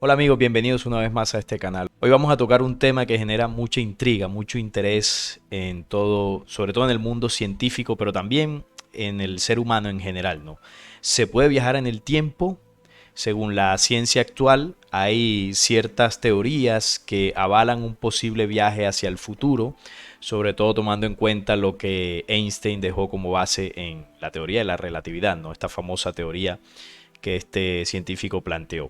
Hola amigos, bienvenidos una vez más a este canal. Hoy vamos a tocar un tema que genera mucha intriga, mucho interés en todo, sobre todo en el mundo científico, pero también en el ser humano en general, ¿no? ¿Se puede viajar en el tiempo? Según la ciencia actual, hay ciertas teorías que avalan un posible viaje hacia el futuro, sobre todo tomando en cuenta lo que Einstein dejó como base en la teoría de la relatividad, ¿no? Esta famosa teoría que este científico planteó,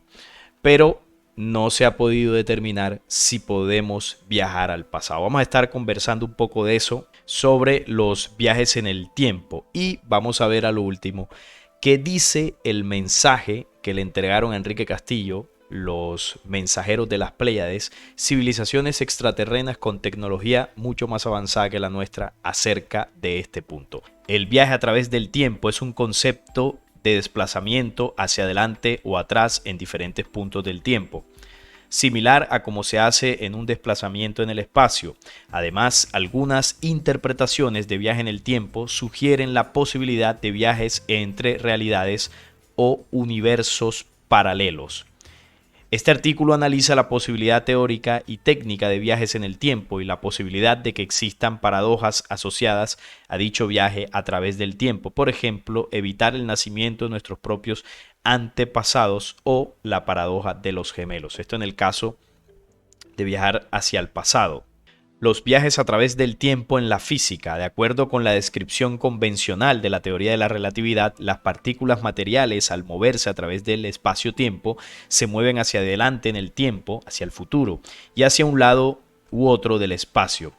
pero no se ha podido determinar si podemos viajar al pasado. Vamos a estar conversando un poco de eso, sobre los viajes en el tiempo, y vamos a ver a lo último qué dice el mensaje que le entregaron a Enrique Castillo los mensajeros de las Pléyades, civilizaciones extraterrenas con tecnología mucho más avanzada que la nuestra, acerca de este punto. El viaje a través del tiempo es un concepto de desplazamiento hacia adelante o atrás en diferentes puntos del tiempo, similar a como se hace en un desplazamiento en el espacio. Además, algunas interpretaciones de viaje en el tiempo sugieren la posibilidad de viajes entre realidades o universos paralelos. Este artículo analiza la posibilidad teórica y técnica de viajes en el tiempo y la posibilidad de que existan paradojas asociadas a dicho viaje a través del tiempo. Por ejemplo, evitar el nacimiento de nuestros propios antepasados o la paradoja de los gemelos. Esto en el caso de viajar hacia el pasado. Los viajes a través del tiempo en la física. De acuerdo con la descripción convencional de la teoría de la relatividad, las partículas materiales, al moverse a través del espacio-tiempo, se mueven hacia adelante en el tiempo, hacia el futuro, y hacia un lado u otro del espacio.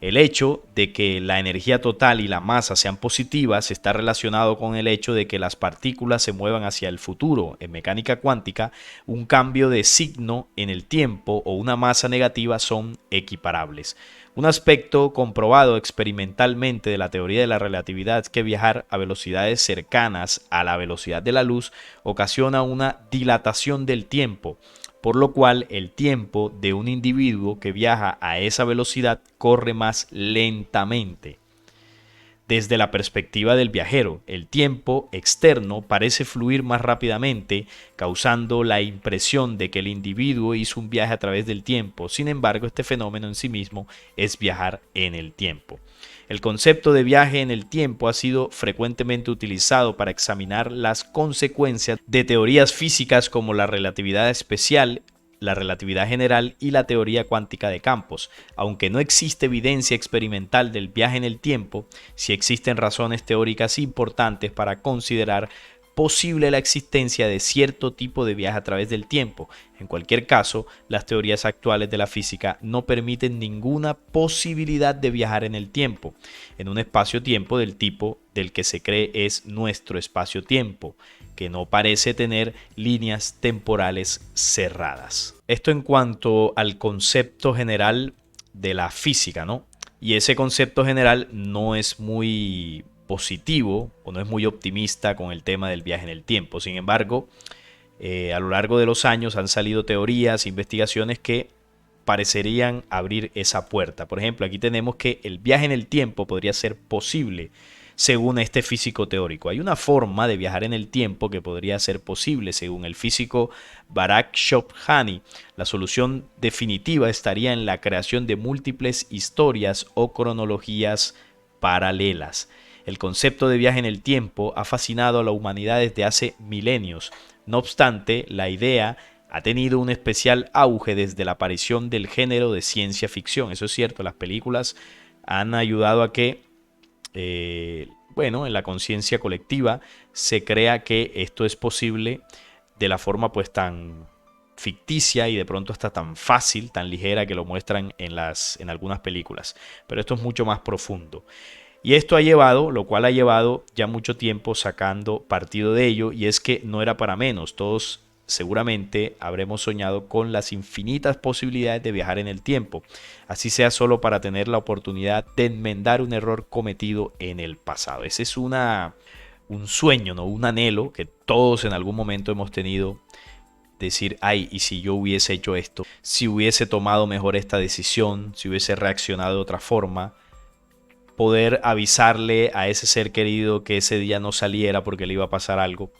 El hecho de que la energía total y la masa sean positivas está relacionado con el hecho de que las partículas se muevan hacia el futuro. En mecánica cuántica, un cambio de signo en el tiempo o una masa negativa son equiparables. Un aspecto comprobado experimentalmente de la teoría de la relatividad es que viajar a velocidades cercanas a la velocidad de la luz ocasiona una dilatación del tiempo, por lo cual el tiempo de un individuo que viaja a esa velocidad corre más lentamente. Desde la perspectiva del viajero, el tiempo externo parece fluir más rápidamente, causando la impresión de que el individuo hizo un viaje a través del tiempo. Sin embargo, este fenómeno en sí mismo es viajar en el tiempo. El concepto de viaje en el tiempo ha sido frecuentemente utilizado para examinar las consecuencias de teorías físicas como la relatividad especial, la relatividad general y la teoría cuántica de campos. Aunque no existe evidencia experimental del viaje en el tiempo, sí existen razones teóricas importantes para considerar posible la existencia de cierto tipo de viaje a través del tiempo. En cualquier caso, las teorías actuales de la física no permiten ninguna posibilidad de viajar en el tiempo, en un espacio-tiempo del tipo del que se cree es nuestro espacio-tiempo, que no parece tener líneas temporales cerradas. Esto en cuanto al concepto general de la física, ¿no? Y ese concepto general no es muy positivo o no es muy optimista con el tema del viaje en el tiempo. Sin embargo, a lo largo de los años han salido teorías, investigaciones que parecerían abrir esa puerta. Por ejemplo, aquí tenemos que el viaje en el tiempo podría ser posible según este físico teórico. Hay una forma de viajar en el tiempo que podría ser posible según el físico Barak Shobhani. La solución definitiva estaría en la creación de múltiples historias o cronologías paralelas. El concepto de viaje en el tiempo ha fascinado a la humanidad desde hace milenios. No obstante, la idea ha tenido un especial auge desde la aparición del género de ciencia ficción. Eso es cierto, las películas han ayudado a que, bueno, en la conciencia colectiva se crea que esto es posible de la forma pues tan ficticia y de pronto hasta tan fácil, tan ligera que lo muestran en algunas películas. Pero esto es mucho más profundo. Y esto ha llevado, lo cual ha llevado ya mucho tiempo sacando partido de ello, y es que no era para menos. Todos seguramente habremos soñado con las infinitas posibilidades de viajar en el tiempo, así sea solo para tener la oportunidad de enmendar un error cometido en el pasado. Ese es un sueño, ¿no? Un anhelo que todos en algún momento hemos tenido. Decir, ay, y si yo hubiese hecho esto, si hubiese tomado mejor esta decisión, si hubiese reaccionado de otra forma, poder avisarle a ese ser querido que ese día no saliera porque le iba a pasar algo.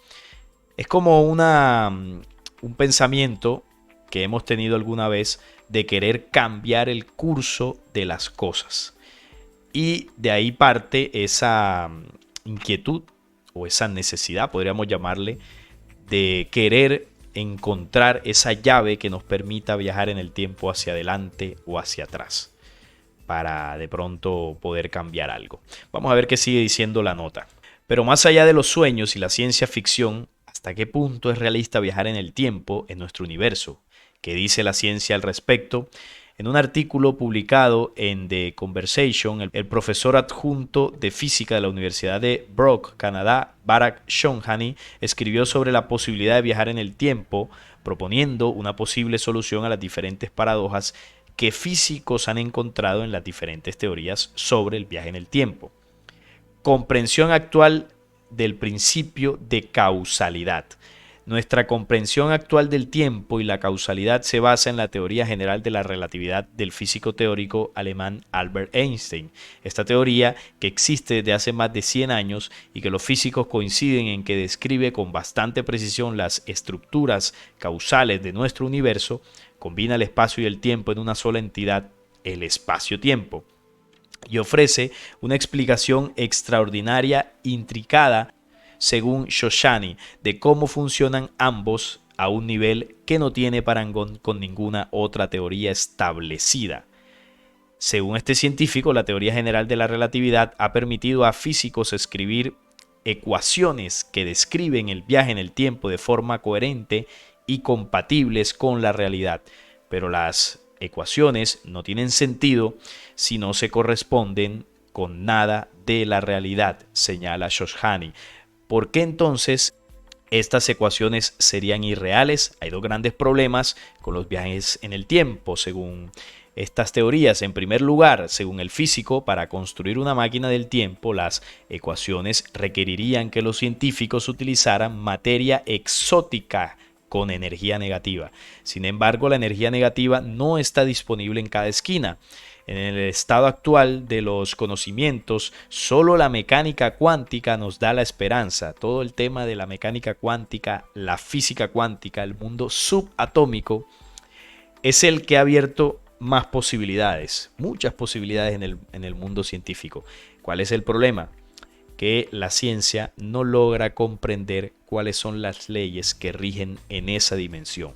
Es como un pensamiento que hemos tenido alguna vez de querer cambiar el curso de las cosas. Y de ahí parte esa inquietud o esa necesidad, podríamos llamarle, de querer encontrar esa llave que nos permita viajar en el tiempo hacia adelante o hacia atrás, para de pronto poder cambiar algo. Vamos a ver qué sigue diciendo la nota. Pero más allá de los sueños y la ciencia ficción, ¿hasta qué punto es realista viajar en el tiempo en nuestro universo? ¿Qué dice la ciencia al respecto? En un artículo publicado en The Conversation, el profesor adjunto de física de la Universidad de Brock, Canadá, Bharat Shonhani, escribió sobre la posibilidad de viajar en el tiempo, proponiendo una posible solución a las diferentes paradojas que físicos han encontrado en las diferentes teorías sobre el viaje en el tiempo. Comprensión actual del principio de causalidad. Nuestra comprensión actual del tiempo y la causalidad se basa en la teoría general de la relatividad del físico teórico alemán Albert Einstein. Esta teoría, que existe desde hace más de 100 años y que los físicos coinciden en que describe con bastante precisión las estructuras causales de nuestro universo, combina el espacio y el tiempo en una sola entidad, el espacio-tiempo, y ofrece una explicación extraordinaria, intricada, según Shonhani, de cómo funcionan ambos a un nivel que no tiene parangón con ninguna otra teoría establecida. Según este científico, la teoría general de la relatividad ha permitido a físicos escribir ecuaciones que describen el viaje en el tiempo de forma coherente y compatibles con la realidad, pero las ecuaciones no tienen sentido si no se corresponden con nada de la realidad, señala Shonhani. ¿Por qué entonces estas ecuaciones serían irreales? Hay dos grandes problemas con los viajes en el tiempo, según estas teorías. En primer lugar, según el físico, para construir una máquina del tiempo, las ecuaciones requerirían que los científicos utilizaran materia exótica con energía negativa. Sin embargo, la energía negativa no está disponible en cada esquina. En el estado actual de los conocimientos, solo la mecánica cuántica nos da la esperanza. Todo el tema de la mecánica cuántica, la física cuántica, el mundo subatómico, es el que ha abierto más posibilidades, muchas posibilidades en el mundo científico. ¿Cuál es el problema? Que la ciencia no logra comprender cuáles son las leyes que rigen en esa dimensión.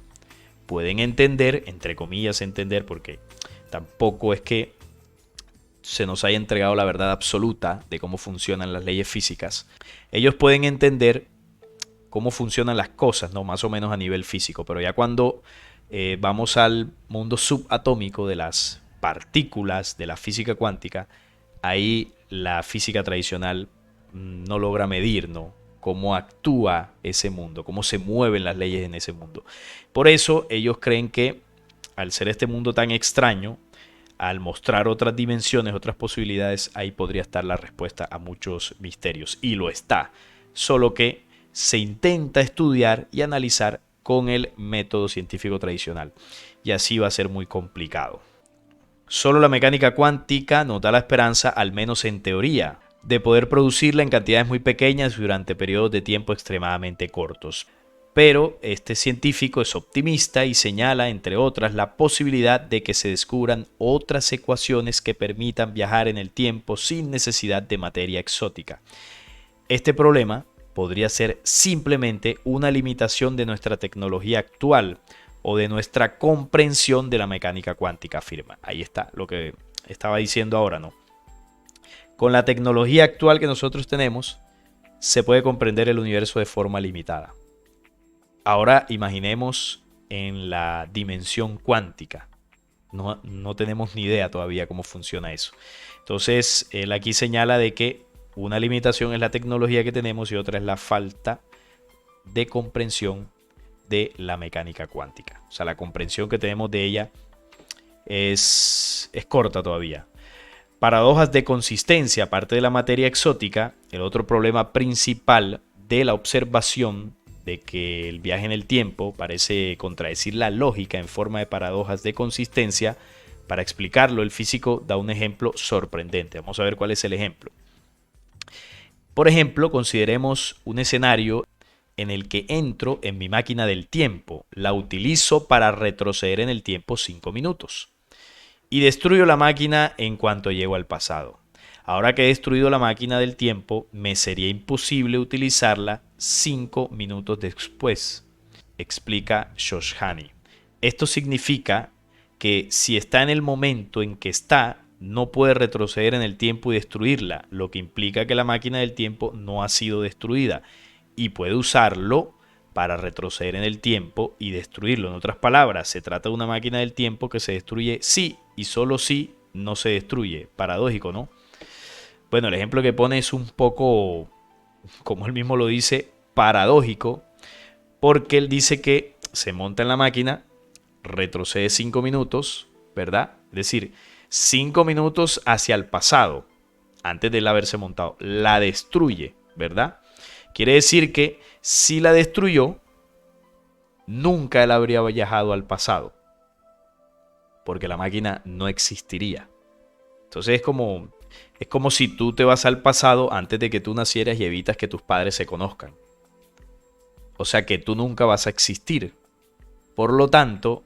Pueden entender, entre comillas entender, porque tampoco es que se nos haya entregado la verdad absoluta de cómo funcionan las leyes físicas. Ellos pueden entender cómo funcionan las cosas, ¿no? Más o menos a nivel físico, pero ya cuando vamos al mundo subatómico de las partículas, de la física cuántica, ahí la física tradicional no logra medir, ¿no?, cómo actúa ese mundo, cómo se mueven las leyes en ese mundo. Por eso ellos creen que al ser este mundo tan extraño, al mostrar otras dimensiones, otras posibilidades, ahí podría estar la respuesta a muchos misterios. Y lo está. Solo que se intenta estudiar y analizar con el método científico tradicional. Y así va a ser muy complicado. Solo la mecánica cuántica nos da la esperanza, al menos en teoría, de poder producirla en cantidades muy pequeñas durante periodos de tiempo extremadamente cortos. Pero este científico es optimista y señala, entre otras, la posibilidad de que se descubran otras ecuaciones que permitan viajar en el tiempo sin necesidad de materia exótica. Este problema podría ser simplemente una limitación de nuestra tecnología actual o de nuestra comprensión de la mecánica cuántica, afirma. Ahí está lo que estaba diciendo ahora, ¿no? Con la tecnología actual que nosotros tenemos, se puede comprender el universo de forma limitada. Ahora imaginemos en la dimensión cuántica. No tenemos ni idea todavía cómo funciona eso. Entonces, él aquí señala de que una limitación es la tecnología que tenemos y otra es la falta de comprensión de la mecánica cuántica. O sea, la comprensión que tenemos de ella es corta todavía. Paradojas de consistencia, aparte de la materia exótica, el otro problema principal de la observación de que el viaje en el tiempo parece contradecir la lógica en forma de paradojas de consistencia. Para explicarlo, el físico da un ejemplo sorprendente. Vamos a ver cuál es el ejemplo. Por ejemplo, consideremos un escenario en el que entro en mi máquina del tiempo, la utilizo para retroceder en el tiempo 5 minutos y destruyo la máquina en cuanto llego al pasado. Ahora que he destruido la máquina del tiempo, me sería imposible utilizarla 5 minutos después, explica Shoshani. Esto significa que si está en el momento en que está, no puede retroceder en el tiempo y destruirla, lo que implica que la máquina del tiempo no ha sido destruida y puede usarlo para retroceder en el tiempo y destruirlo. En otras palabras, se trata de una máquina del tiempo que se destruye si y solo si no se destruye. Paradójico, ¿no? Bueno, el ejemplo que pone es un poco, como él mismo lo dice, paradójico, porque él dice que se monta en la máquina, retrocede 5 minutos, ¿verdad? Es decir, 5 minutos hacia el pasado, antes de él haberse montado. La destruye, ¿verdad? Quiere decir que si la destruyó, nunca él habría viajado al pasado, porque la máquina no existiría. Entonces es como si tú te vas al pasado antes de que tú nacieras y evitas que tus padres se conozcan. O sea que tú nunca vas a existir. Por lo tanto,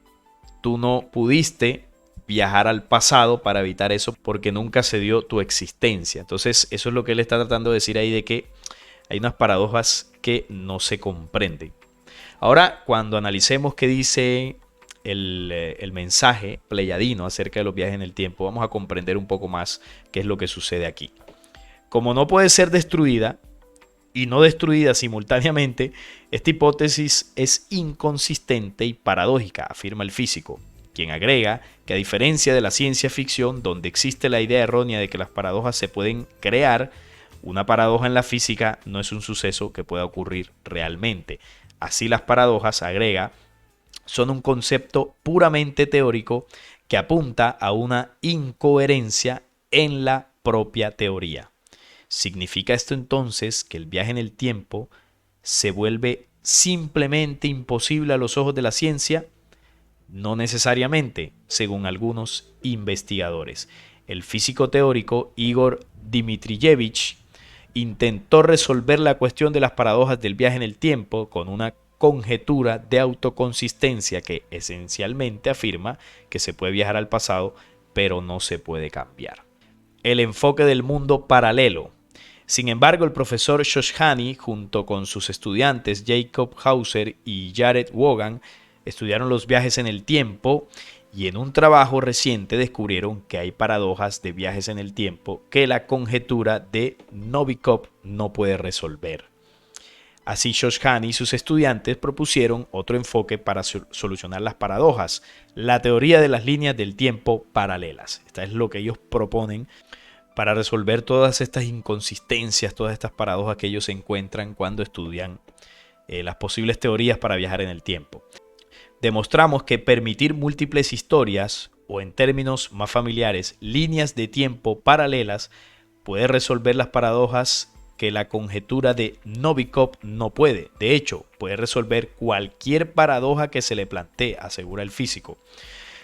tú no pudiste viajar al pasado para evitar eso porque nunca se dio tu existencia. Entonces, eso es lo que él está tratando de decir ahí, de que hay unas paradojas que no se comprenden. Ahora, cuando analicemos qué dice el mensaje pleyadino acerca de los viajes en el tiempo, vamos a comprender un poco más qué es lo que sucede aquí. Como no puede ser destruida y no destruida simultáneamente, esta hipótesis es inconsistente y paradójica, afirma el físico, quien agrega que a diferencia de la ciencia ficción, donde existe la idea errónea de que las paradojas se pueden crear, una paradoja en la física no es un suceso que pueda ocurrir realmente. Así las paradojas, agrega, son un concepto puramente teórico que apunta a una incoherencia en la propia teoría. ¿Significa esto entonces que el viaje en el tiempo se vuelve simplemente imposible a los ojos de la ciencia? No necesariamente, según algunos investigadores. El físico teórico Igor Dmitriyevich intentó resolver la cuestión de las paradojas del viaje en el tiempo con una conjetura de autoconsistencia que esencialmente afirma que se puede viajar al pasado, pero no se puede cambiar. El enfoque del mundo paralelo. Sin embargo, el profesor Shoshani, junto con sus estudiantes Jacob Hauser y Jared Wogan, estudiaron los viajes en el tiempo y en un trabajo reciente descubrieron que hay paradojas de viajes en el tiempo que la conjetura de Novikov no puede resolver. Así Shoshani y sus estudiantes propusieron otro enfoque para solucionar las paradojas, la teoría de las líneas del tiempo paralelas. Esta es lo que ellos proponen para resolver todas estas inconsistencias, todas estas paradojas que ellos encuentran cuando estudian las posibles teorías para viajar en el tiempo. Demostramos que permitir múltiples historias, o en términos más familiares, líneas de tiempo paralelas, puede resolver las paradojas que la conjetura de Novikov no puede. De hecho, puede resolver cualquier paradoja que se le plantee, asegura el físico.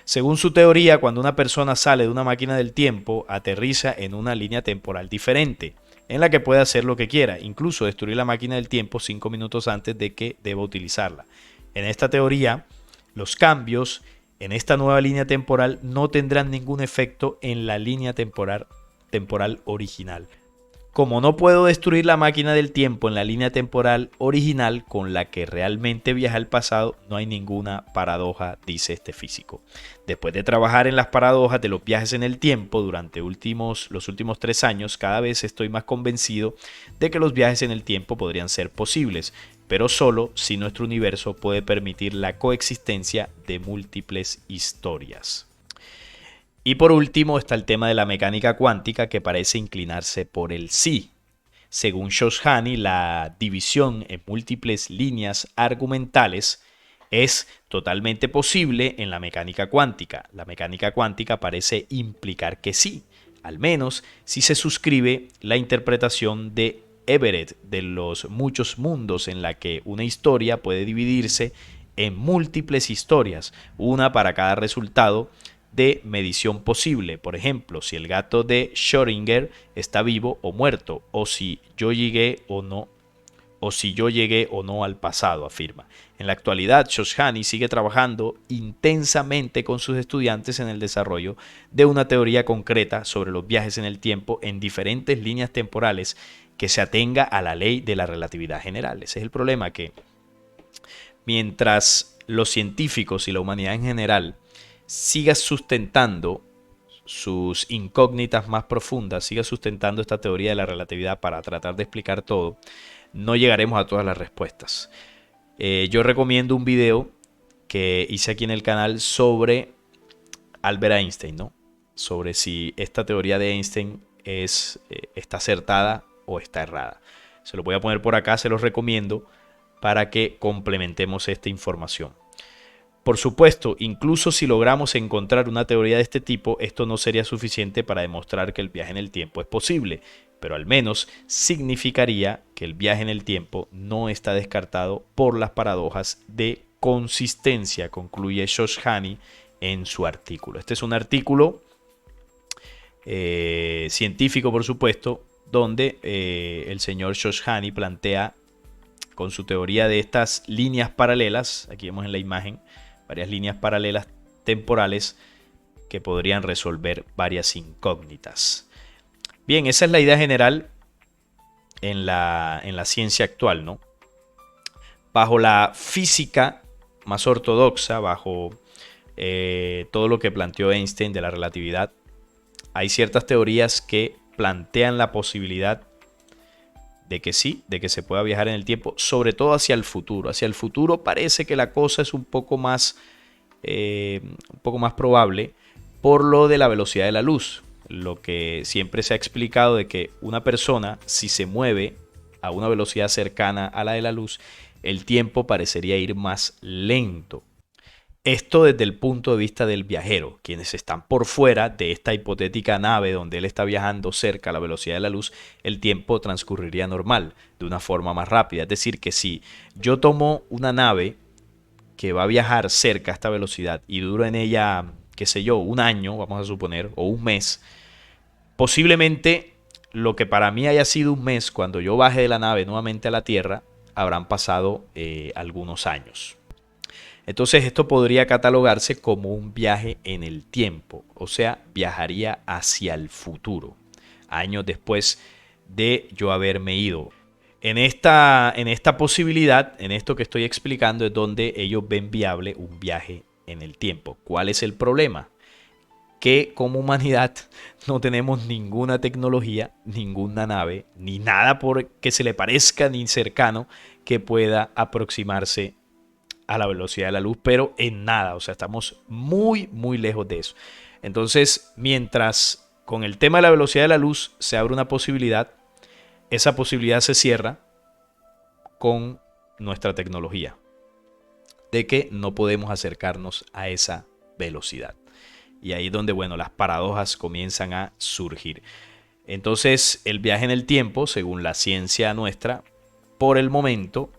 Según su teoría, cuando una persona sale de una máquina del tiempo, aterriza en una línea temporal diferente, en la que puede hacer lo que quiera, incluso destruir la máquina del tiempo 5 minutos antes de que deba utilizarla. En esta teoría, los cambios en esta nueva línea temporal no tendrán ningún efecto en la línea temporal original. Como no puedo destruir la máquina del tiempo en la línea temporal original con la que realmente viaja al pasado, no hay ninguna paradoja, dice este físico. Después de trabajar en las paradojas de los viajes en el tiempo durante los últimos 3 años, cada vez estoy más convencido de que los viajes en el tiempo podrían ser posibles, pero solo si nuestro universo puede permitir la coexistencia de múltiples historias. Y por último está el tema de la mecánica cuántica, que parece inclinarse por el sí. Según Shoshani, la división en múltiples líneas argumentales es totalmente posible en la mecánica cuántica. La mecánica cuántica parece implicar que sí, al menos si se suscribe la interpretación de Everett de los muchos mundos, en la que una historia puede dividirse en múltiples historias, una para cada resultado de medición posible. Por ejemplo, si el gato de Schrödinger está vivo o muerto, o si yo llegué o no o si yo llegué o no al pasado, afirma. En la actualidad, Shoshani sigue trabajando intensamente con sus estudiantes en el desarrollo de una teoría concreta sobre los viajes en el tiempo en diferentes líneas temporales que se atenga a la ley de la relatividad general. Ese es el problema, que mientras los científicos y la humanidad en general siga sustentando sus incógnitas más profundas, siga sustentando esta teoría de la relatividad para tratar de explicar todo, no llegaremos a todas las respuestas. Yo recomiendo un video que hice aquí en el canal sobre Albert Einstein, ¿no? Sobre si esta teoría de Einstein está acertada o está errada. Se lo voy a poner por acá, se los recomiendo para que complementemos esta información. Por supuesto, incluso si logramos encontrar una teoría de este tipo, esto no sería suficiente para demostrar que el viaje en el tiempo es posible, pero al menos significaría que el viaje en el tiempo no está descartado por las paradojas de consistencia, concluye Shoshani en su artículo. Este es un artículo científico, por supuesto, donde el señor Shoshani plantea con su teoría de estas líneas paralelas, aquí vemos en la imagen, varias líneas paralelas temporales que podrían resolver varias incógnitas. Bien, esa es la idea general en la ciencia actual, ¿no? Bajo la física más ortodoxa, bajo todo lo que planteó Einstein de la relatividad, hay ciertas teorías que plantean la posibilidad de que sí, de que se pueda viajar en el tiempo, sobre todo hacia el futuro. Hacia el futuro parece que la cosa es un poco más probable por lo de la velocidad de la luz. Lo que siempre se ha explicado de que una persona, si se mueve a una velocidad cercana a la de la luz, el tiempo parecería ir más lento. Esto desde el punto de vista del viajero. Quienes están por fuera de esta hipotética nave donde él está viajando cerca a la velocidad de la luz, el tiempo transcurriría normal, de una forma más rápida. Es decir, que si yo tomo una nave que va a viajar cerca a esta velocidad y duro en ella, qué sé yo, un año, vamos a suponer, o un mes, posiblemente lo que para mí haya sido un mes, cuando yo baje de la nave nuevamente a la Tierra, habrán pasado algunos años. Entonces esto podría catalogarse como un viaje en el tiempo, o sea, viajaría hacia el futuro, años después de yo haberme ido. En esta posibilidad, en esto que estoy explicando, es donde ellos ven viable un viaje en el tiempo. ¿Cuál es el problema? Que como humanidad no tenemos ninguna tecnología, ninguna nave, ni nada por que se le parezca ni cercano que pueda aproximarse a la velocidad de la luz, pero en nada, o sea, estamos muy, muy lejos de eso. Entonces, mientras con el tema de la velocidad de la luz se abre una posibilidad, esa posibilidad se cierra con nuestra tecnología, de que no podemos acercarnos a esa velocidad. Y ahí es donde, bueno, las paradojas comienzan a surgir. Entonces, el viaje en el tiempo, según la ciencia nuestra, por el momento,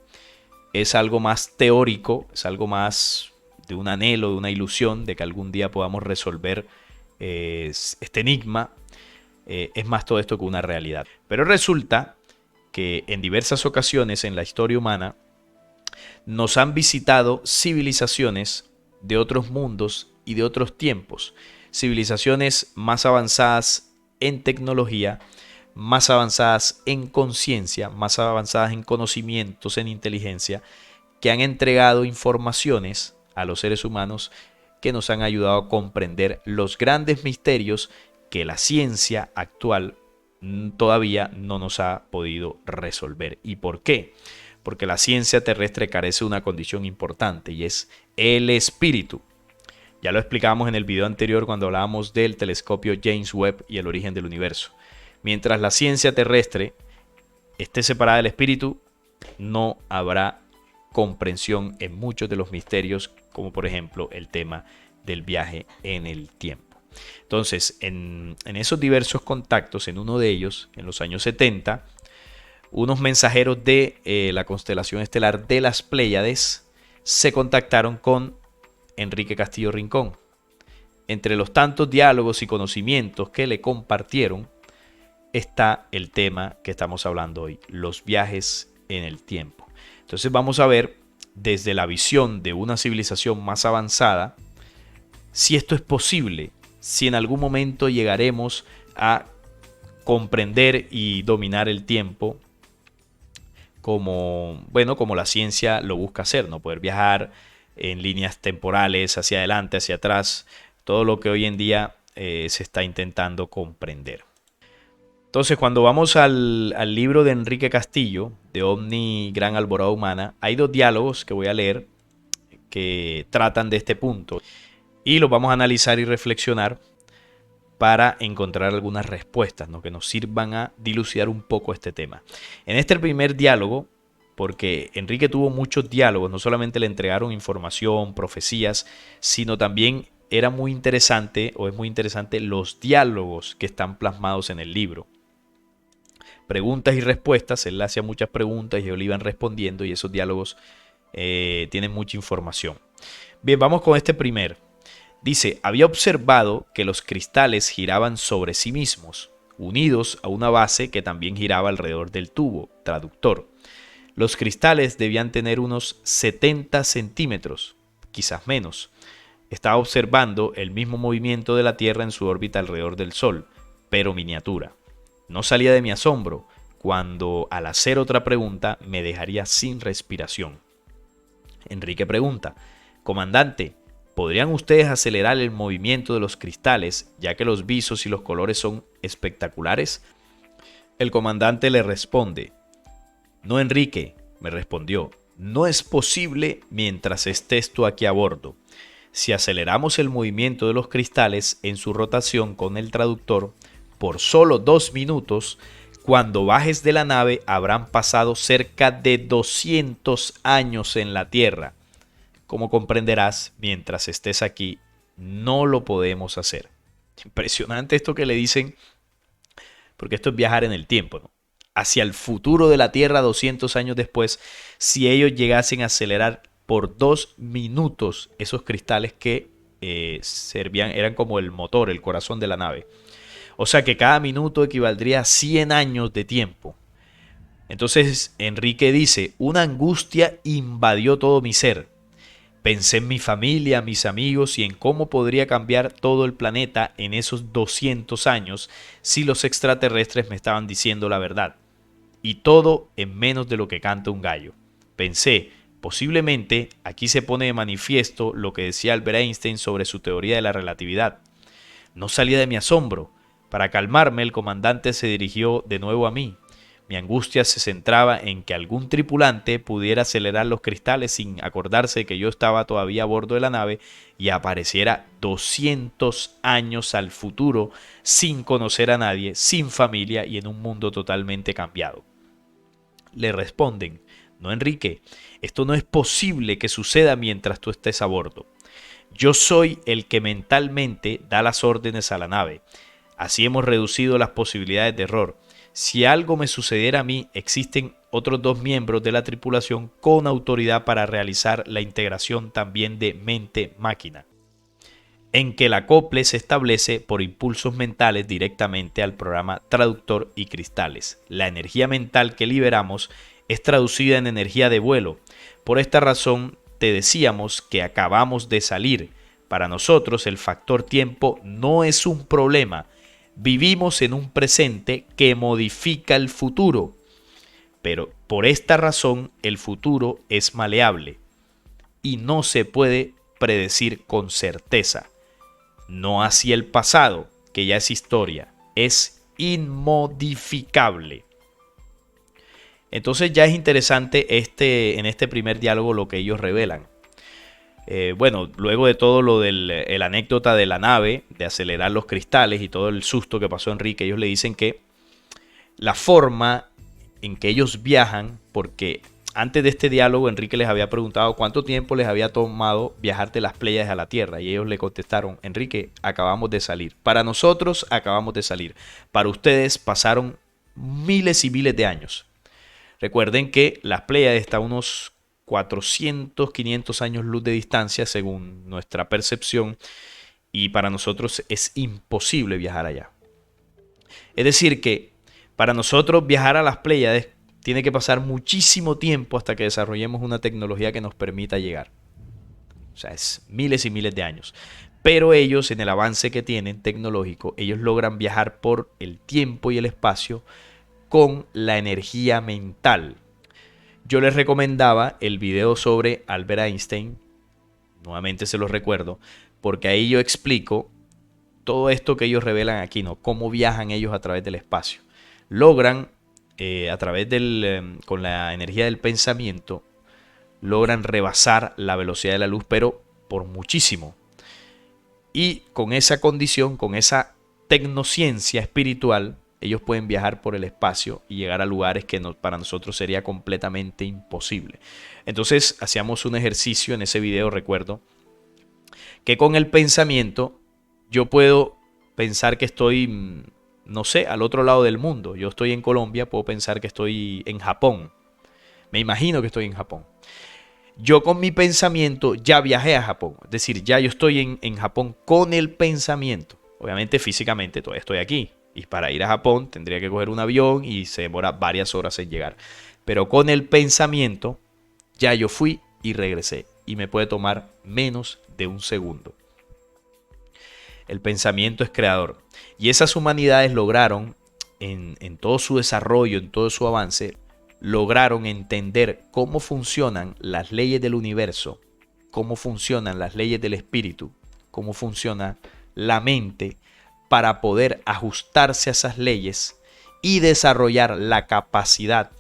es algo más teórico, es algo más de un anhelo, de una ilusión de que algún día podamos resolver este enigma. Es más todo esto que una realidad. Pero resulta que en diversas ocasiones en la historia humana nos han visitado civilizaciones de otros mundos y de otros tiempos. Civilizaciones más avanzadas en tecnología, más avanzadas en conciencia, más avanzadas en conocimientos, en inteligencia, que han entregado informaciones a los seres humanos que nos han ayudado a comprender los grandes misterios que la ciencia actual todavía no nos ha podido resolver. ¿Y por qué? Porque la ciencia terrestre carece de una condición importante, y es el espíritu. Ya lo explicamos en el video anterior cuando hablábamos del telescopio James Webb y el origen del universo. Mientras la ciencia terrestre esté separada del espíritu, no habrá comprensión en muchos de los misterios, como por ejemplo el tema del viaje en el tiempo. Entonces, en esos diversos contactos, en uno de ellos, en los años 70, unos mensajeros de la constelación estelar de las Pléyades se contactaron con Enrique Castillo Rincón. Entre los tantos diálogos y conocimientos que le compartieron está el tema que estamos hablando hoy, los viajes en el tiempo. Entonces vamos a ver desde la visión de una civilización más avanzada si esto es posible, si en algún momento llegaremos a comprender y dominar el tiempo como, bueno, como la ciencia lo busca hacer, ¿no? Poder viajar en líneas temporales hacia adelante, hacia atrás, todo lo que hoy en día se está intentando comprender. Entonces, cuando vamos al libro de Enrique Castillo, de Omni Gran Alborada Humana, hay dos diálogos que voy a leer que tratan de este punto y los vamos a analizar y reflexionar para encontrar algunas respuestas, ¿no? Que nos sirvan a dilucidar un poco este tema. En este primer diálogo, porque Enrique tuvo muchos diálogos, no solamente le entregaron información, profecías, sino también era muy interesante o es muy interesante los diálogos que están plasmados en el libro. Preguntas y respuestas, él hacía muchas preguntas y ellos le iban respondiendo y esos diálogos tienen mucha información. Bien, vamos con este primer. Dice, había observado que los cristales giraban sobre sí mismos, unidos a una base que también giraba alrededor del tubo, traductor. Los cristales debían tener unos 70 centímetros, quizás menos. Estaba observando el mismo movimiento de la Tierra en su órbita alrededor del Sol, pero miniatura. No salía de mi asombro cuando al hacer otra pregunta me dejaría sin respiración. Enrique pregunta, comandante, ¿podrían ustedes acelerar el movimiento de los cristales, ya que los visos y los colores son espectaculares? El comandante le responde, no, Enrique, me respondió, no es posible mientras estés tú aquí a bordo. Si aceleramos el movimiento de los cristales en su rotación con el traductor por solo 2 minutos, cuando bajes de la nave habrán pasado cerca de 200 años en la Tierra. Como comprenderás, mientras estés aquí, no lo podemos hacer. Impresionante esto que le dicen, porque esto es viajar en el tiempo, ¿no? Hacia el futuro de la Tierra 200 años después, si ellos llegasen a acelerar por 2 minutos esos cristales que servían, eran como el motor, el corazón de la nave. O sea que cada minuto equivaldría a 100 años de tiempo. Entonces Enrique dice, una angustia invadió todo mi ser. Pensé en mi familia, mis amigos y en cómo podría cambiar todo el planeta en esos 200 años si los extraterrestres me estaban diciendo la verdad. Y todo en menos de lo que canta un gallo. Pensé, posiblemente aquí se pone de manifiesto lo que decía Albert Einstein sobre su teoría de la relatividad. No salía de mi asombro. Para calmarme, el comandante se dirigió de nuevo a mí. Mi angustia se centraba en que algún tripulante pudiera acelerar los cristales sin acordarse que yo estaba todavía a bordo de la nave y apareciera 200 años al futuro sin conocer a nadie, sin familia y en un mundo totalmente cambiado. Le responden, no, Enrique, esto no es posible que suceda mientras tú estés a bordo. Yo soy el que mentalmente da las órdenes a la nave. Así hemos reducido las posibilidades de error. Si algo me sucediera a mí, existen otros 2 miembros de la tripulación con autoridad para realizar la integración también de mente-máquina, en que el acople se establece por impulsos mentales directamente al programa traductor y cristales. La energía mental que liberamos es traducida en energía de vuelo. Por esta razón te decíamos que acabamos de salir. Para nosotros el factor tiempo no es un problema. Vivimos en un presente que modifica el futuro, pero por esta razón el futuro es maleable y no se puede predecir con certeza. No así el pasado, que ya es historia, es inmodificable. Entonces ya es interesante en este primer diálogo lo que ellos revelan. Bueno, luego de todo lo del anécdota de la nave, de acelerar los cristales y todo el susto que pasó a Enrique, ellos le dicen que la forma en que ellos viajan, porque antes de este diálogo Enrique les había preguntado cuánto tiempo les había tomado viajar de las Pléyades a la Tierra y ellos le contestaron, Enrique, acabamos de salir. Para nosotros acabamos de salir. Para ustedes pasaron miles y miles de años. Recuerden que las Pléyades están a unos 400, 500 años luz de distancia según nuestra percepción y para nosotros es imposible viajar allá. Es decir que para nosotros viajar a las Pléyades tiene que pasar muchísimo tiempo hasta que desarrollemos una tecnología que nos permita llegar. O sea, es miles y miles de años. Pero ellos, en el avance que tienen tecnológico, ellos logran viajar por el tiempo y el espacio con la energía mental. Yo les recomendaba el video sobre Albert Einstein, nuevamente se los recuerdo, porque ahí yo explico todo esto que ellos revelan aquí, ¿no? Cómo viajan ellos a través del espacio. Logran, a través con la energía del pensamiento, logran rebasar la velocidad de la luz, pero por muchísimo. Y con esa condición, con esa tecnociencia espiritual, ellos pueden viajar por el espacio y llegar a lugares que para nosotros sería completamente imposible. Entonces hacíamos un ejercicio en ese video, recuerdo, que con el pensamiento yo puedo pensar que estoy, no sé, al otro lado del mundo. Yo estoy en Colombia, puedo pensar que estoy en Japón. Me imagino que estoy en Japón. Yo con mi pensamiento ya viajé a Japón. Es decir, ya yo estoy en Japón con el pensamiento. Obviamente físicamente todavía estoy aquí. Y para ir a Japón tendría que coger un avión y se demora varias horas en llegar. Pero con el pensamiento ya yo fui y regresé. Y me puede tomar menos de un segundo. El pensamiento es creador. Y esas humanidades lograron, en todo su desarrollo, en todo su avance, lograron entender cómo funcionan las leyes del universo, cómo funcionan las leyes del espíritu, cómo funciona la mente, para poder ajustarse a esas leyes y desarrollar la capacidad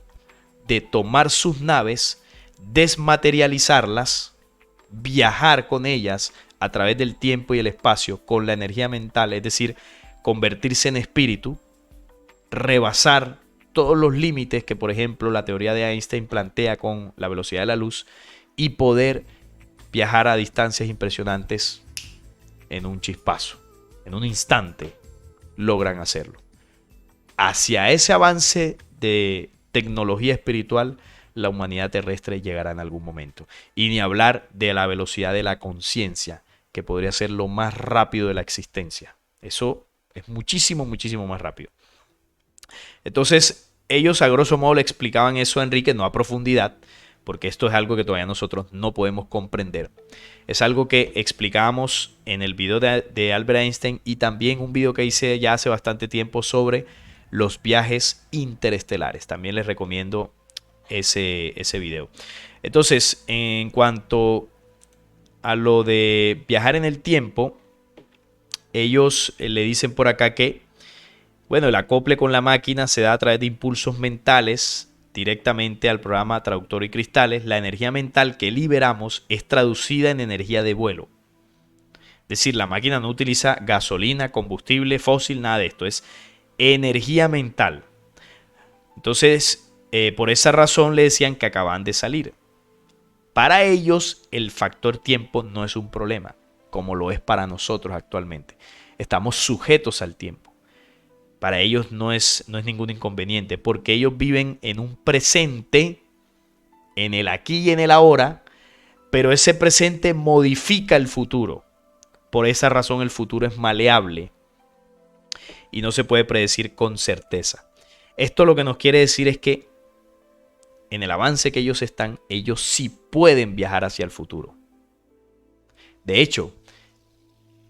de tomar sus naves, desmaterializarlas, viajar con ellas a través del tiempo y el espacio con la energía mental, es decir, convertirse en espíritu, rebasar todos los límites que, por ejemplo, la teoría de Einstein plantea con la velocidad de la luz y poder viajar a distancias impresionantes en un chispazo, en un instante logran hacerlo. Hacia ese avance de tecnología espiritual, la humanidad terrestre llegará en algún momento. Y ni hablar de la velocidad de la conciencia, que podría ser lo más rápido de la existencia. Eso es muchísimo, muchísimo más rápido. Entonces, ellos a grosso modo le explicaban eso a Enrique, no a profundidad, porque esto es algo que todavía nosotros no podemos comprender. Es algo que explicábamos en el video de Albert Einstein y también un video que hice ya hace bastante tiempo sobre los viajes interestelares. También les recomiendo ese video. Entonces, en cuanto a lo de viajar en el tiempo, ellos le dicen por acá que, bueno, el acople con la máquina se da a través de impulsos mentales directamente al programa traductor y cristales. La energía mental que liberamos es traducida en energía de vuelo. Es decir, la máquina no utiliza gasolina, combustible fósil, nada de esto. Es energía mental. Entonces, por esa razón le decían que acaban de salir. Para ellos, el factor tiempo no es un problema, como lo es para nosotros actualmente. Estamos sujetos al tiempo. Para ellos no es ningún inconveniente, porque ellos viven en un presente, en el aquí y en el ahora, pero ese presente modifica el futuro. Por esa razón el futuro es maleable y no se puede predecir con certeza. Esto lo que nos quiere decir es que en el avance que ellos están, ellos sí pueden viajar hacia el futuro. De hecho,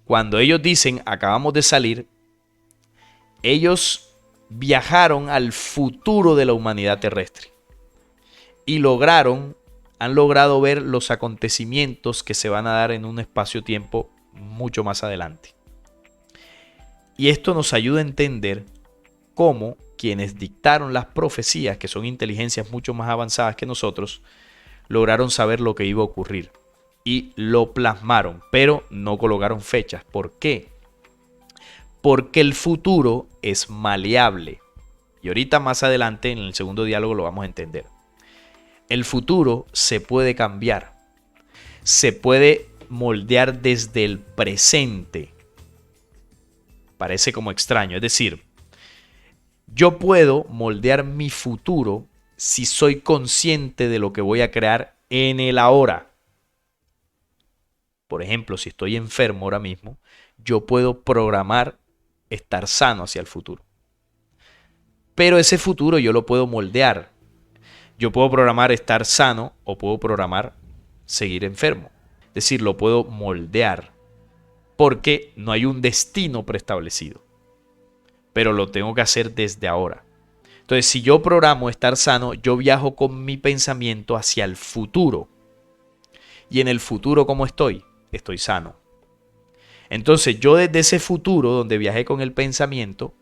cuando ellos dicen acabamos de salir, ellos viajaron al futuro de la humanidad terrestre y han logrado ver los acontecimientos que se van a dar en un espacio-tiempo mucho más adelante. Y esto nos ayuda a entender cómo quienes dictaron las profecías, que son inteligencias mucho más avanzadas que nosotros, lograron saber lo que iba a ocurrir y lo plasmaron, pero no colocaron fechas. ¿Por qué? Porque el futuro es maleable. Y ahorita más adelante en el segundo diálogo lo vamos a entender. El futuro se puede cambiar. Se puede moldear desde el presente. Parece como extraño. Es decir, yo puedo moldear mi futuro si soy consciente de lo que voy a crear en el ahora. Por ejemplo, si estoy enfermo ahora mismo, yo puedo programar estar sano hacia el futuro. Pero ese futuro yo lo puedo moldear. Yo puedo programar estar sano o puedo programar seguir enfermo. Es decir, lo puedo moldear porque no hay un destino preestablecido, pero lo tengo que hacer desde ahora. Entonces, si yo programo estar sano, yo viajo con mi pensamiento hacia el futuro. Y en el futuro, ¿cómo estoy? Estoy sano. Entonces, yo desde ese futuro donde viajé con el pensamiento,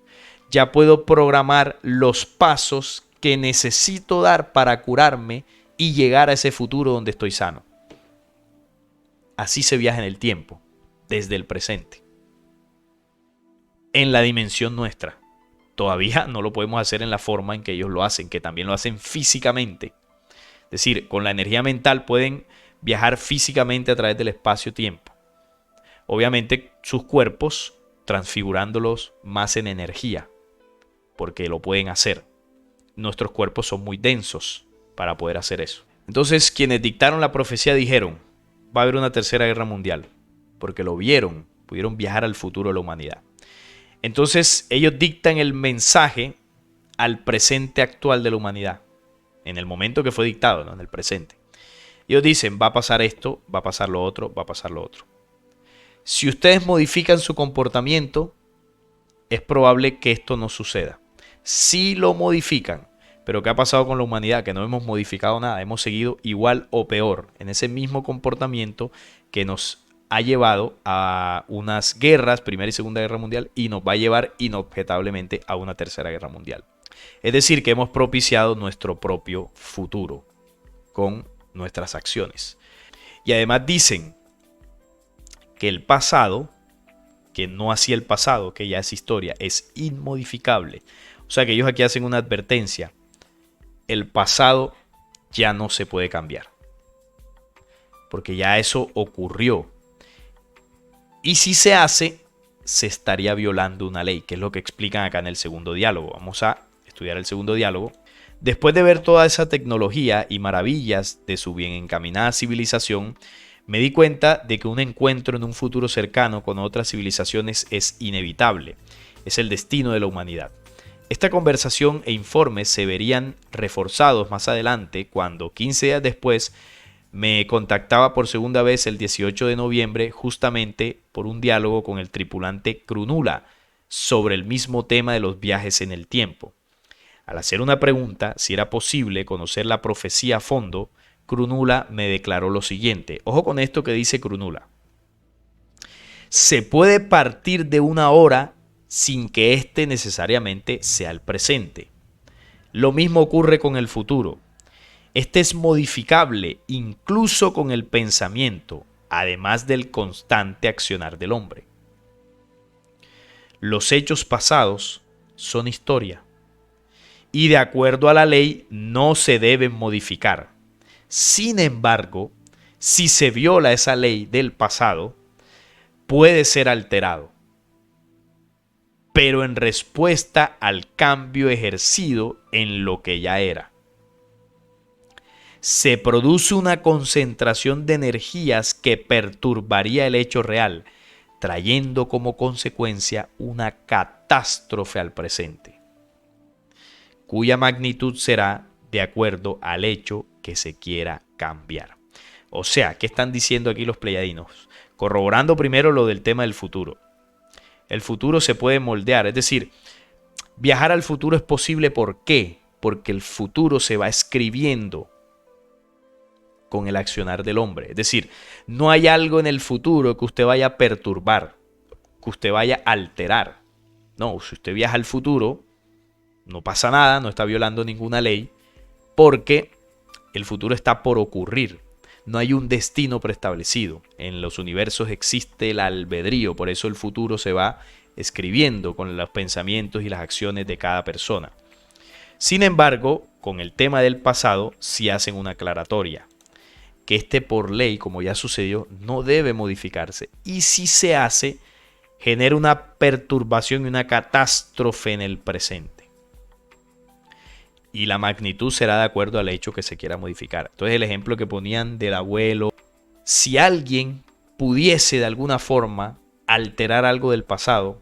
ya puedo programar los pasos que necesito dar para curarme y llegar a ese futuro donde estoy sano. Así se viaja en el tiempo, desde el presente. En la dimensión nuestra. Todavía no lo podemos hacer en la forma en que ellos lo hacen, que también lo hacen físicamente. Es decir, con la energía mental pueden viajar físicamente a través del espacio-tiempo. Obviamente sus cuerpos transfigurándolos más en energía, porque lo pueden hacer. Nuestros cuerpos son muy densos para poder hacer eso. Entonces, quienes dictaron la profecía dijeron, va a haber una tercera guerra mundial, porque lo vieron, pudieron viajar al futuro de la humanidad. Entonces, ellos dictan el mensaje al presente actual de la humanidad, en el momento que fue dictado, ¿no? En el presente. Ellos dicen, va a pasar esto, va a pasar lo otro, va a pasar lo otro. Si ustedes modifican su comportamiento, es probable que esto no suceda. Si lo modifican, pero ¿qué ha pasado con la humanidad? Que no hemos modificado nada, hemos seguido igual o peor en ese mismo comportamiento que nos ha llevado a unas guerras, Primera y Segunda Guerra Mundial, y nos va a llevar inobjetablemente a una Tercera Guerra Mundial. Es decir, que hemos propiciado nuestro propio futuro con nuestras acciones. Y además dicen que el pasado, que no así el pasado, que ya es historia, es inmodificable. O sea que ellos aquí hacen una advertencia. El pasado ya no se puede cambiar, porque ya eso ocurrió. Y si se hace, se estaría violando una ley, que es lo que explican acá en el segundo diálogo. Vamos a estudiar el segundo diálogo. Después de ver toda esa tecnología y maravillas de su bien encaminada civilización, me di cuenta de que un encuentro en un futuro cercano con otras civilizaciones es inevitable. Es el destino de la humanidad. Esta conversación e informes se verían reforzados más adelante cuando, 15 días después, me contactaba por segunda vez el 18 de noviembre justamente por un diálogo con el tripulante Krunula sobre el mismo tema de los viajes en el tiempo. Al hacer una pregunta si era posible conocer la profecía a fondo, Krunula me declaró lo siguiente. Ojo con esto que dice Krunula. Se puede partir de una hora sin que éste necesariamente sea el presente. Lo mismo ocurre con el futuro. Este es modificable incluso con el pensamiento, además del constante accionar del hombre. Los hechos pasados son historia y de acuerdo a la ley no se deben modificar. Sin embargo, si se viola esa ley del pasado, puede ser alterado, pero en respuesta al cambio ejercido en lo que ya era. Se produce una concentración de energías que perturbaría el hecho real, trayendo como consecuencia una catástrofe al presente, cuya magnitud será de acuerdo al hecho que se quiera cambiar. O sea, ¿qué están diciendo aquí los pleyadinos? Corroborando primero lo del tema del futuro. El futuro se puede moldear, es decir, viajar al futuro es posible. ¿Por qué? Porque el futuro se va escribiendo con el accionar del hombre. Es decir, no hay algo en el futuro que usted vaya a perturbar, que usted vaya a alterar. No, si usted viaja al futuro, no pasa nada, no está violando ninguna ley, porque el futuro está por ocurrir. No hay un destino preestablecido. En los universos existe el albedrío, por eso el futuro se va escribiendo con los pensamientos y las acciones de cada persona. Sin embargo, con el tema del pasado sí hacen una aclaratoria, que este por ley, como ya sucedió, no debe modificarse. Y si se hace, genera una perturbación y una catástrofe en el presente. Y la magnitud será de acuerdo al hecho que se quiera modificar. Entonces el ejemplo que ponían del abuelo, si alguien pudiese de alguna forma alterar algo del pasado,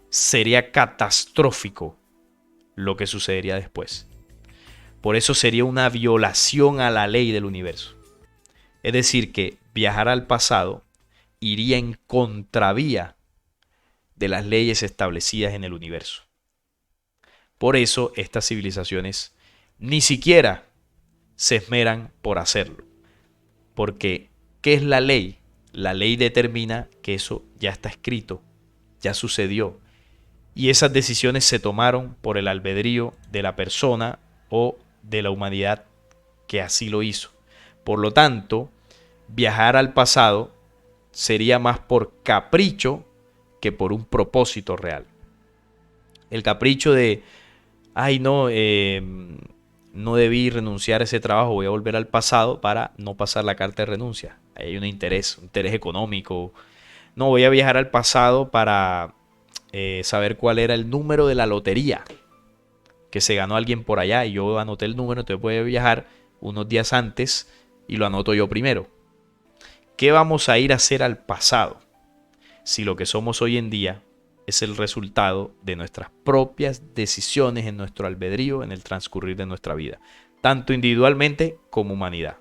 sería catastrófico lo que sucedería después. Por eso sería una violación a la ley del universo. Es decir, que viajar al pasado iría en contravía de las leyes establecidas en el universo. Por eso estas civilizaciones ni siquiera se esmeran por hacerlo. Porque, ¿qué es la ley? La ley determina que eso ya está escrito, ya sucedió. Y esas decisiones se tomaron por el albedrío de la persona o de la humanidad que así lo hizo. Por lo tanto, viajar al pasado sería más por capricho que por un propósito real. El capricho de, ay no, no debí renunciar a ese trabajo, voy a volver al pasado para no pasar la carta de renuncia. Ahí hay un interés económico. No, voy a viajar al pasado para saber cuál era el número de la lotería que se ganó alguien por allá y yo anoté el número, entonces voy a viajar unos días antes y lo anoto yo primero. ¿Qué vamos a ir a hacer al pasado si lo que somos hoy en día es el resultado de nuestras propias decisiones en nuestro albedrío en el transcurrir de nuestra vida, tanto individualmente como humanidad?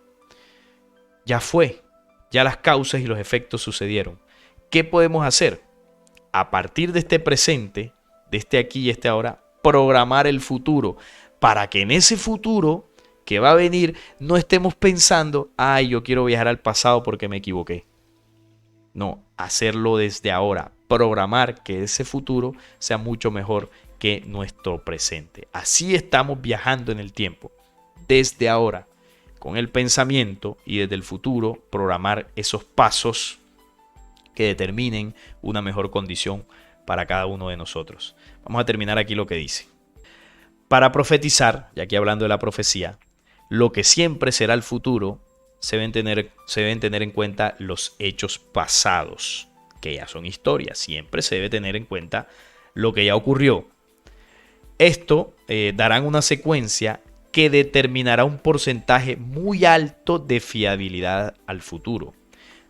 Ya fue, ya las causas y los efectos sucedieron. ¿Qué podemos hacer? A partir de este presente, de este aquí y este ahora, programar el futuro para que en ese futuro que va a venir no estemos pensando, ay, yo quiero viajar al pasado porque me equivoqué. No, hacerlo desde ahora, programar que ese futuro sea mucho mejor que nuestro presente. Así estamos viajando en el tiempo, desde ahora, con el pensamiento y desde el futuro programar esos pasos que determinen una mejor condición para cada uno de nosotros. Vamos a terminar aquí lo que dice. Para profetizar, y aquí hablando de la profecía, lo que siempre será el futuro, se deben tener en cuenta los hechos pasados, que ya son historia. Siempre se debe tener en cuenta lo que ya ocurrió. Esto darán una secuencia que determinará un porcentaje muy alto de fiabilidad al futuro.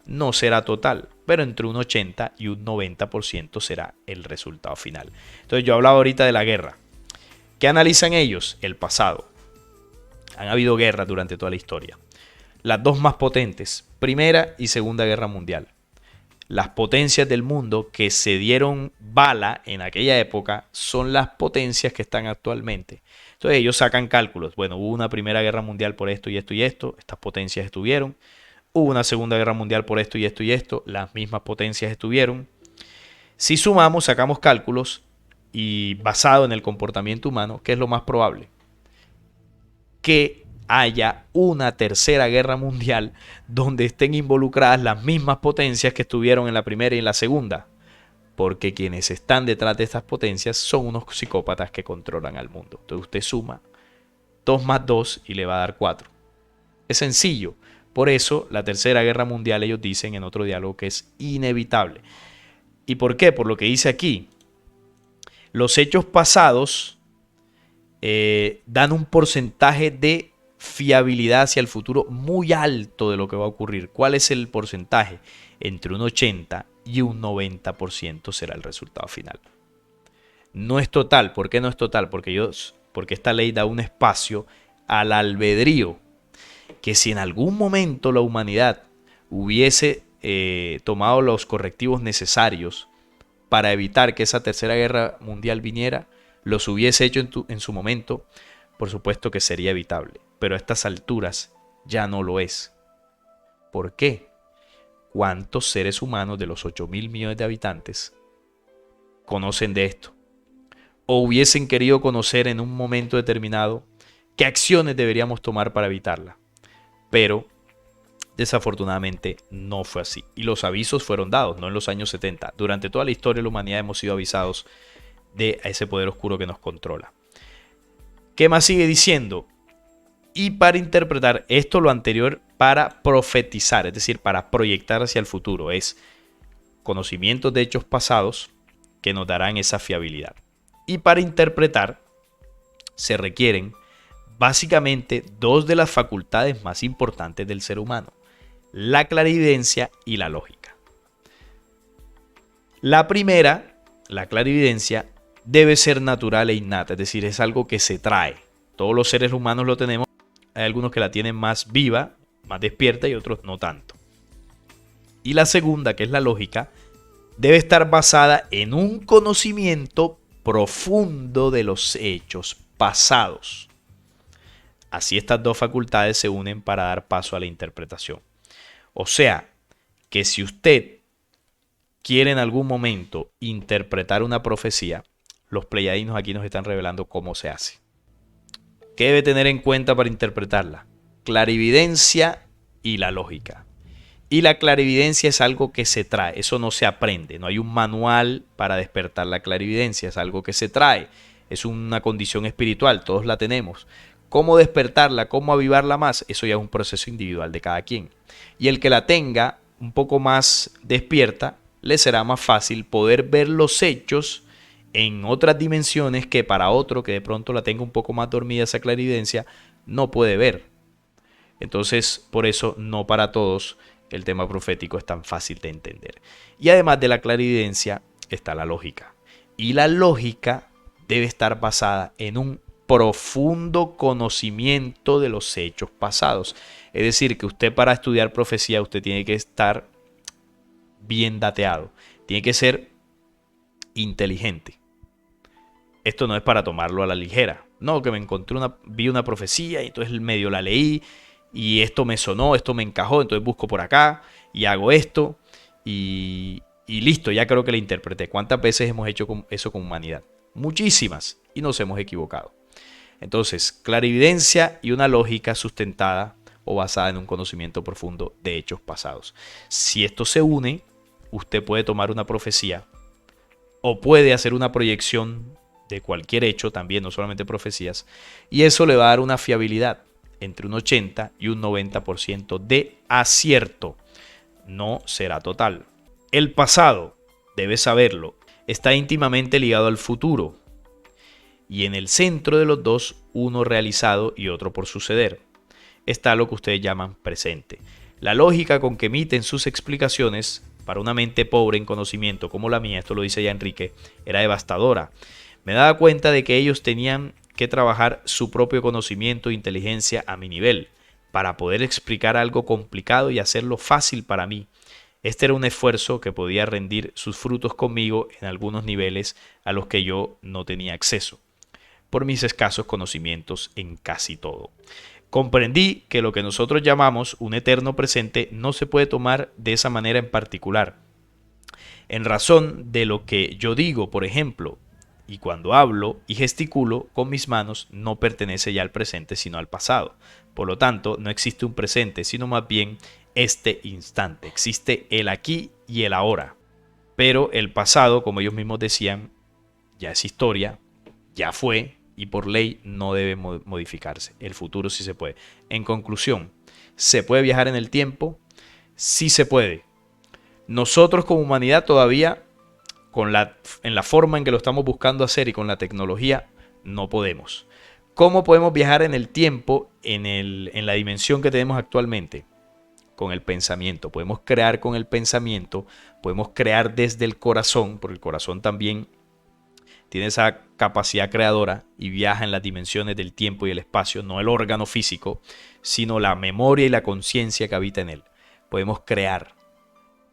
No será total, pero entre un 80 y un 90% será el resultado final. Entonces yo hablaba ahorita de la guerra. ¿Qué analizan ellos? El pasado. Han habido guerras durante toda la historia. Las dos más potentes, Primera y Segunda Guerra Mundial. Las potencias del mundo que se dieron bala en aquella época son las potencias que están actualmente. Entonces ellos sacan cálculos. Bueno, hubo una Primera Guerra Mundial por esto y esto y esto. Estas potencias estuvieron. Hubo una Segunda Guerra Mundial por esto y esto y esto. Las mismas potencias estuvieron. Si sumamos, sacamos cálculos y basado en el comportamiento humano, ¿qué es lo más probable? Que haya una Tercera Guerra Mundial donde estén involucradas las mismas potencias que estuvieron en la primera y en la segunda. Porque quienes están detrás de estas potencias son unos psicópatas que controlan al mundo. Entonces usted suma 2 más 2 y le va a dar 4. Es sencillo. Por eso la Tercera Guerra Mundial ellos dicen en otro diálogo que es inevitable. ¿Y por qué? Por lo que dice aquí. Los hechos pasados dan un porcentaje de fiabilidad hacia el futuro muy alto de lo que va a ocurrir. ¿Cuál es el porcentaje? Entre un 80 y un 90% será el resultado final. No es total. ¿Por qué no es total? Porque esta ley da un espacio al albedrío. Que si en algún momento la humanidad hubiese tomado los correctivos necesarios para evitar que esa Tercera Guerra Mundial viniera, los hubiese hecho en su momento, por supuesto que sería evitable. Pero a estas alturas ya no lo es. ¿Por qué? ¿Cuántos seres humanos de los 8.000 millones de habitantes conocen de esto? ¿O hubiesen querido conocer en un momento determinado qué acciones deberíamos tomar para evitarla? Pero desafortunadamente no fue así. Y los avisos fueron dados, no en los años 70. Durante toda la historia de la humanidad hemos sido avisados de ese poder oscuro que nos controla. ¿Qué más sigue diciendo? Y para interpretar esto lo anterior, para profetizar, es decir, para proyectar hacia el futuro, es conocimientos de hechos pasados que nos darán esa fiabilidad. Y para interpretar se requieren básicamente dos de las facultades más importantes del ser humano: la clarividencia y la lógica. La primera, la clarividencia, debe ser natural e innata, es decir, es algo que se trae. Todos los seres humanos lo tenemos. Hay algunos que la tienen más viva, más despierta, y otros no tanto. Y la segunda, que es la lógica, debe estar basada en un conocimiento profundo de los hechos pasados. Así estas dos facultades se unen para dar paso a la interpretación. O sea, que si usted quiere en algún momento interpretar una profecía, los pleyadianos aquí nos están revelando cómo se hace. ¿Qué debe tener en cuenta para interpretarla? Clarividencia y la lógica. Y la clarividencia es algo que se trae, eso no se aprende, no hay un manual para despertar la clarividencia, es algo que se trae, es una condición espiritual, todos la tenemos. ¿Cómo despertarla, cómo avivarla más? Eso ya es un proceso individual de cada quien. Y el que la tenga un poco más despierta, le será más fácil poder ver los hechos en otras dimensiones que para otro que de pronto la tenga un poco más dormida esa clarividencia, no puede ver. Entonces, por eso no para todos el tema profético es tan fácil de entender. Y además de la clarividencia está la lógica. Y la lógica debe estar basada en un profundo conocimiento de los hechos pasados. Es decir, que usted para estudiar profecía, usted tiene que estar bien dateado. Tiene que ser inteligente. Esto no es para tomarlo a la ligera. No, que me encontré vi una profecía y entonces medio la leí y esto me sonó, esto me encajó, entonces busco por acá y hago esto y listo, ya creo que la interpreté. ¿Cuántas veces hemos hecho eso con humanidad? Muchísimas, y nos hemos equivocado. Entonces, clarividencia y una lógica sustentada o basada en un conocimiento profundo de hechos pasados. Si esto se une, usted puede tomar una profecía o puede hacer una proyección de cualquier hecho, también no solamente profecías, y eso le va a dar una fiabilidad entre un 80 y un 90% de acierto. No será total. El pasado, debes saberlo, está íntimamente ligado al futuro, y en el centro de los dos, uno realizado y otro por suceder, está lo que ustedes llaman presente. La lógica con que emiten sus explicaciones, para una mente pobre en conocimiento como la mía, esto lo dice ya Enrique, era devastadora. Me daba cuenta de que ellos tenían que trabajar su propio conocimiento e inteligencia a mi nivel, para poder explicar algo complicado y hacerlo fácil para mí. Este era un esfuerzo que podía rendir sus frutos conmigo en algunos niveles a los que yo no tenía acceso, por mis escasos conocimientos en casi todo. Comprendí que lo que nosotros llamamos un eterno presente no se puede tomar de esa manera en particular. En razón de lo que yo digo, por ejemplo, y cuando hablo y gesticulo con mis manos, no pertenece ya al presente sino al pasado. Por lo tanto, no existe un presente, sino más bien este instante. Existe el aquí y el ahora. Pero el pasado, como ellos mismos decían, ya es historia, ya fue, y por ley no debe modificarse. El futuro sí se puede. En conclusión, ¿se puede viajar en el tiempo? Sí se puede. Nosotros como humanidad todavía, en la forma en que lo estamos buscando hacer y con la tecnología, no podemos. ¿Cómo podemos viajar en el tiempo en la dimensión que tenemos actualmente? Con el pensamiento. Podemos crear con el pensamiento, podemos crear desde el corazón, porque el corazón también tiene esa capacidad creadora y viaja en las dimensiones del tiempo y el espacio, no el órgano físico, sino la memoria y la conciencia que habita en él. Podemos crear,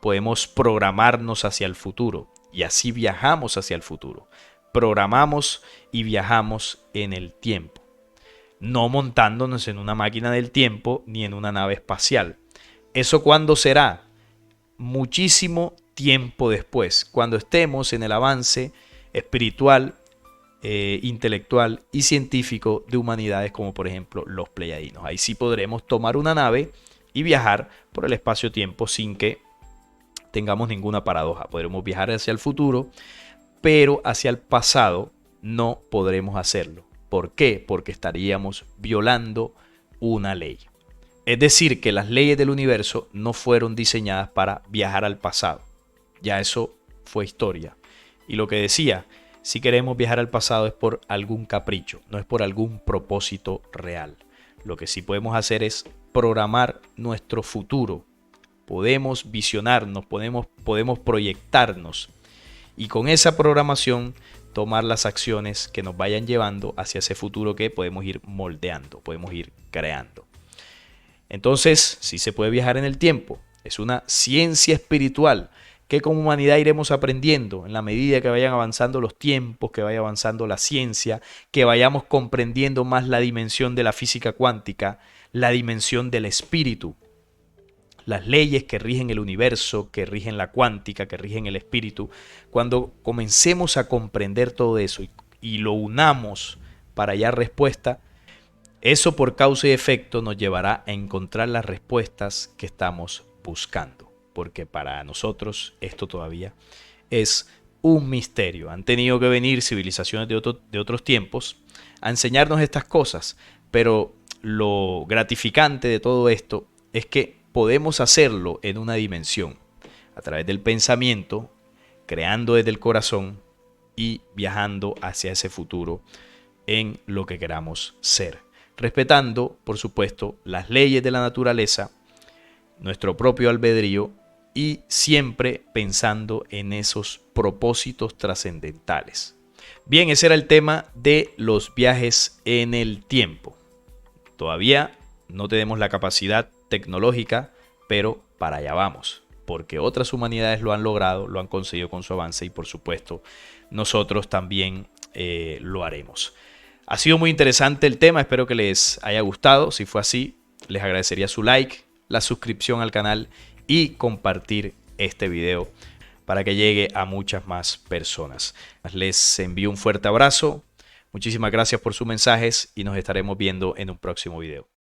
podemos programarnos hacia el futuro y así viajamos hacia el futuro. Programamos y viajamos en el tiempo, no montándonos en una máquina del tiempo ni en una nave espacial. ¿Eso cuándo será? Muchísimo tiempo después, cuando estemos en el avance espiritual, intelectual y científico de humanidades como por ejemplo los pleyadianos. Ahí sí podremos tomar una nave y viajar por el espacio-tiempo sin que tengamos ninguna paradoja. Podremos viajar hacia el futuro, pero hacia el pasado no podremos hacerlo. ¿Por qué? Porque estaríamos violando una ley. Es decir, que las leyes del universo no fueron diseñadas para viajar al pasado. Ya eso fue historia. Y lo que decía, si queremos viajar al pasado es por algún capricho, no es por algún propósito real. Lo que sí podemos hacer es programar nuestro futuro. Podemos visionarnos, podemos proyectarnos. Y con esa programación tomar las acciones que nos vayan llevando hacia ese futuro que podemos ir moldeando, podemos ir creando. Entonces, sí se puede viajar en el tiempo. Es una ciencia espiritual que como humanidad iremos aprendiendo en la medida que vayan avanzando los tiempos, que vaya avanzando la ciencia, que vayamos comprendiendo más la dimensión de la física cuántica, la dimensión del espíritu, las leyes que rigen el universo, que rigen la cuántica, que rigen el espíritu. Cuando comencemos a comprender todo eso y lo unamos para hallar respuesta, eso por causa y efecto nos llevará a encontrar las respuestas que estamos buscando. Porque para nosotros esto todavía es un misterio. Han tenido que venir civilizaciones de otros tiempos a enseñarnos estas cosas, pero lo gratificante de todo esto es que podemos hacerlo en una dimensión, a través del pensamiento, creando desde el corazón y viajando hacia ese futuro en lo que queramos ser, respetando, por supuesto, las leyes de la naturaleza, nuestro propio albedrío y siempre pensando en esos propósitos trascendentales. Bien, ese era el tema de los viajes en el tiempo. Todavía no tenemos la capacidad tecnológica, pero para allá vamos, porque otras humanidades lo han logrado, lo han conseguido con su avance y por supuesto nosotros también lo haremos. Ha sido muy interesante el tema, espero que les haya gustado. Si fue así, les agradecería su like, la suscripción al canal y compartir este video para que llegue a muchas más personas. Les envío un fuerte abrazo, muchísimas gracias por sus mensajes y nos estaremos viendo en un próximo video.